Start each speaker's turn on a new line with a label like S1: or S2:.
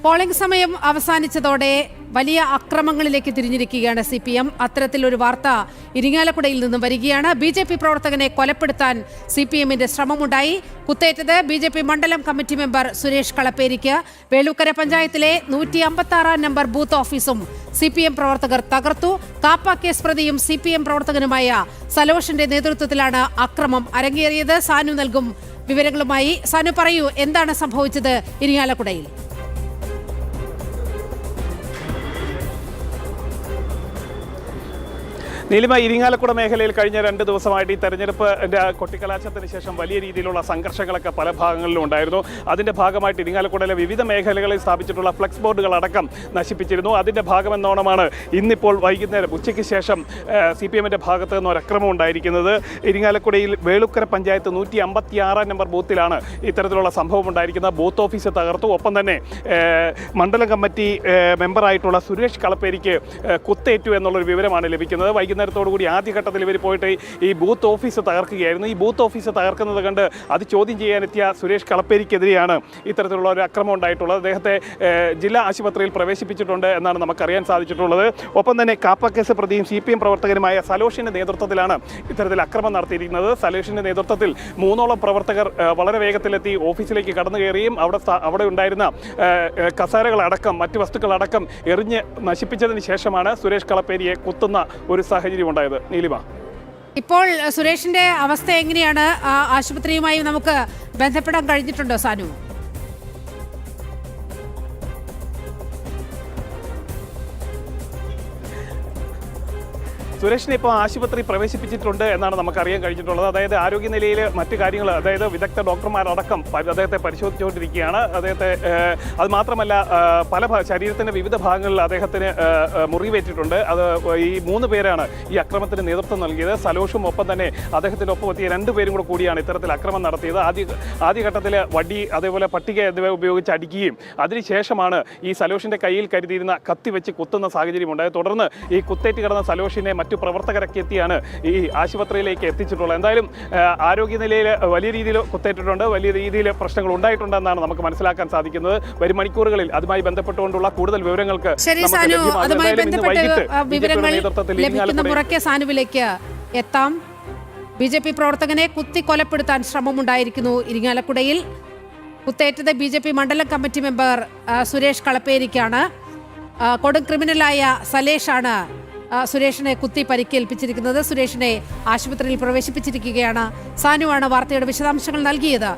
S1: Polling സമയം അവസാനിച്ചതോടെ വലിയ അക്രമങ്ങളിലേക്ക് തിരിഞ്ഞിരിക്കുകയാണ് CPM. അത്തരത്തിലൊരു വാർത്ത ഇരിങ്ങാലക്കുടയിൽ നിന്നും വരികയാണ്. BJP പ്രവർത്തകനെ കൊലപ്പെടുത്താൻ CPMന്റെ ശ്രമമുണ്ടായി. കുത്തേറ്റത് BJP മണ്ഡലം കമ്മിറ്റി മെമ്പർ സുരേഷ് കളപ്പേരിക്ക്. വേളൂക്കര പഞ്ചായത്തിലെ 156 നമ്പർ ബൂത്ത് ഓഫീസും CPM പ്രവർത്തകർ തകർത്തു. കാപ്പ കേസ് പ്രതിയും CPM പ്രവർത്തകനുമായ സലോഷിന്റെ നേതൃത്വത്തിലാണ് അക്രമം അരങ്ങേറിയത്. സാനു നൽകും വിവരങ്ങളുമായി. സാനു, പറയൂ, എന്താണ് സംഭവിച്ചത് ഇരിങ്ങാലക്കുടയിൽ?
S2: നീലിമ, ഇരിങ്ങാലക്കുട മേഖലയിൽ കഴിഞ്ഞ 2 ദിവസമായിട്ട് ഈ തെരഞ്ഞെടുപ്പിൻ്റെ കൊട്ടിക്കലാശത്തിന് ശേഷം വലിയ രീതിയിലുള്ള സംഘർഷങ്ങളൊക്കെ പല ഭാഗങ്ങളിലും ഉണ്ടായിരുന്നു. അതിൻ്റെ ഭാഗമായിട്ട് ഇരിങ്ങാലക്കുടയിലെ വിവിധ മേഖലകളിൽ സ്ഥാപിച്ചിട്ടുള്ള ഫ്ലെക്സ് ബോർഡുകളടക്കം നശിപ്പിച്ചിരുന്നു. അതിൻ്റെ ഭാഗമെന്നോണമാണ് ഇന്നിപ്പോൾ വൈകുന്നേരം ഉച്ചയ്ക്ക് ശേഷം CPMൻ്റെ ഭാഗത്ത് നിന്ന് ഒരു അക്രമം ഉണ്ടായിരിക്കുന്നത്. ഇരിങ്ങാലക്കുടയിൽ വേളൂക്കര പഞ്ചായത്ത് 156 നമ്പർ ബൂത്തിലാണ് ഇത്തരത്തിലുള്ള സംഭവം ഉണ്ടായിരിക്കുന്നത്. ബൂത്ത് ഓഫീസ് തകർത്തു. ഒപ്പം തന്നെ മണ്ഡലം കമ്മിറ്റി മെമ്പറായിട്ടുള്ള സുരേഷ് കളപ്പേരിക്ക് കുത്തേറ്റു എന്നുള്ളൊരു വിവരമാണ് ലഭിക്കുന്നത്. വൈകുന്നേരത്തോടുകൂടി ആദ്യഘട്ടത്തിൽ ഇവർ പോയിട്ട് ഈ ബൂത്ത് ഓഫീസ് തകർക്കുകയായിരുന്നു. ഈ ബൂത്ത് ഓഫീസ് തകർക്കുന്നത് കണ്ട് അത് ചോദ്യം ചെയ്യാനെത്തിയ സുരേഷ് കളപ്പേരിക്കെതിരെയാണ് ഇത്തരത്തിലുള്ള ഒരു അക്രമം ഉണ്ടായിട്ടുള്ളത്. അദ്ദേഹത്തെ ജില്ലാ ആശുപത്രിയിൽ പ്രവേശിപ്പിച്ചിട്ടുണ്ട് എന്നാണ് നമുക്കറിയാൻ സാധിച്ചിട്ടുള്ളത്. ഒപ്പം തന്നെ കാപ്പ കേസ് പ്രതിയും CPM പ്രവർത്തകനുമായ സലോഷിൻ്റെ നേതൃത്വത്തിലാണ് ഇത്തരത്തിൽ അക്രമം നടത്തിയിരിക്കുന്നത്. സലോഷിൻ്റെ നേതൃത്വത്തിൽ 3ഓളം പ്രവർത്തകർ വളരെ വേഗത്തിലെത്തി ഓഫീസിലേക്ക് കടന്നു കയറിയും അവിടെ ഉണ്ടായിരുന്ന കസേരകളടക്കം മറ്റ് വസ്തുക്കളടക്കം എറിഞ്ഞ് നശിപ്പിച്ചതിന് ശേഷമാണ് സുരേഷ് കളപ്പേരിയെ കുത്തുന്ന ഒരു സാഹചര്യം ഉണ്ടായത്. നീലിമ,
S1: ഇപ്പോൾ സുരേഷിന്റെ അവസ്ഥ എങ്ങനെയാണ്? ആശുപത്രിയുമായി നമുക്ക് ബന്ധപ്പെടാൻ കഴിഞ്ഞിട്ടുണ്ടോ സാനു?
S2: സുരേഷിനെ ഇപ്പോൾ ആശുപത്രി പ്രവേശിപ്പിച്ചിട്ടുണ്ട് എന്നാണ് നമുക്കറിയാൻ കഴിഞ്ഞിട്ടുള്ളത്. അതായത് ആരോഗ്യനിലയിൽ മറ്റു കാര്യങ്ങൾ, അതായത് വിദഗ്ധ ഡോക്ടർമാരടക്കം അദ്ദേഹത്തെ പരിശോധിച്ചുകൊണ്ടിരിക്കുകയാണ്. അദ്ദേഹത്തെ അത് മാത്രമല്ല, ശരീരത്തിൻ്റെ വിവിധ ഭാഗങ്ങളിൽ അദ്ദേഹത്തിന് മുറിവേറ്റിട്ടുണ്ട്. അത് ഈ 3 പേരാണ് ഈ അക്രമത്തിന് നേതൃത്വം നൽകിയത്. സലോഷും ഒപ്പം തന്നെ അദ്ദേഹത്തിൻ്റെ ഒപ്പം എത്തിയ 2 പേരും കൂടിയാണ് ഇത്തരത്തിൽ അക്രമം നടത്തിയത്. ആദ്യഘട്ടത്തിൽ വടി, അതേപോലെ പട്ടിക എന്നിവ ഉപയോഗിച്ച് അടിക്കുകയും അതിനുശേഷമാണ് ഈ സലോഷിൻ്റെ കയ്യിൽ കരുതിയിരുന്ന കത്തി വെച്ച് കുത്തുന്ന സാഹചര്യം ഉണ്ടായത്. തുടർന്ന് ഈ കുത്തേറ്റ് കിടന്ന സലോഷിനെ മറ്റു പ്രവർത്തകരൊക്കെ എത്തിയാണ് ഈ ആശുപത്രിയിലേക്ക് എത്തിച്ചിട്ടുള്ളത്. എന്തായാലും ആരോഗ്യനിലയിൽ വലിയ രീതിയിൽ കുത്തേറ്റിട്ടുണ്ട്, വലിയ രീതിയിൽ പ്രശ്നങ്ങൾ ഉണ്ടായിട്ടുണ്ടെന്നാണ് നമുക്ക് മനസ്സിലാക്കാൻ സാധിക്കുന്നത്. വരും മണിക്കൂറുകളിൽ അതുമായി ബന്ധപ്പെട്ടുകൊണ്ടുള്ള കൂടുതൽ വിവരങ്ങൾക്ക്
S1: സാനുവിലേക്ക് എത്താം. BJP പ്രവർത്തകനെ കുത്തിക്കൊലപ്പെടുത്താൻ ശ്രമമുണ്ടായിരിക്കുന്നു ഇരിങ്ങാലക്കുടയിൽ. കുത്തേറ്റത് BJP മണ്ഡലം കമ്മിറ്റി മെമ്പർ സുരേഷ് കളപ്പേരിക്കാണ്. കൊടും ക്രിമിനലായ സലേഷാണ് സുരേഷിനെ കുത്തി പരിക്കേൽപ്പിച്ചിരിക്കുന്നത്. സുരേഷിനെ ആശുപത്രിയിൽ പ്രവേശിപ്പിച്ചിരിക്കുകയാണ്. സാനുവാണ് വാർത്തയുടെ വിശദാംശങ്ങൾ നൽകിയത്.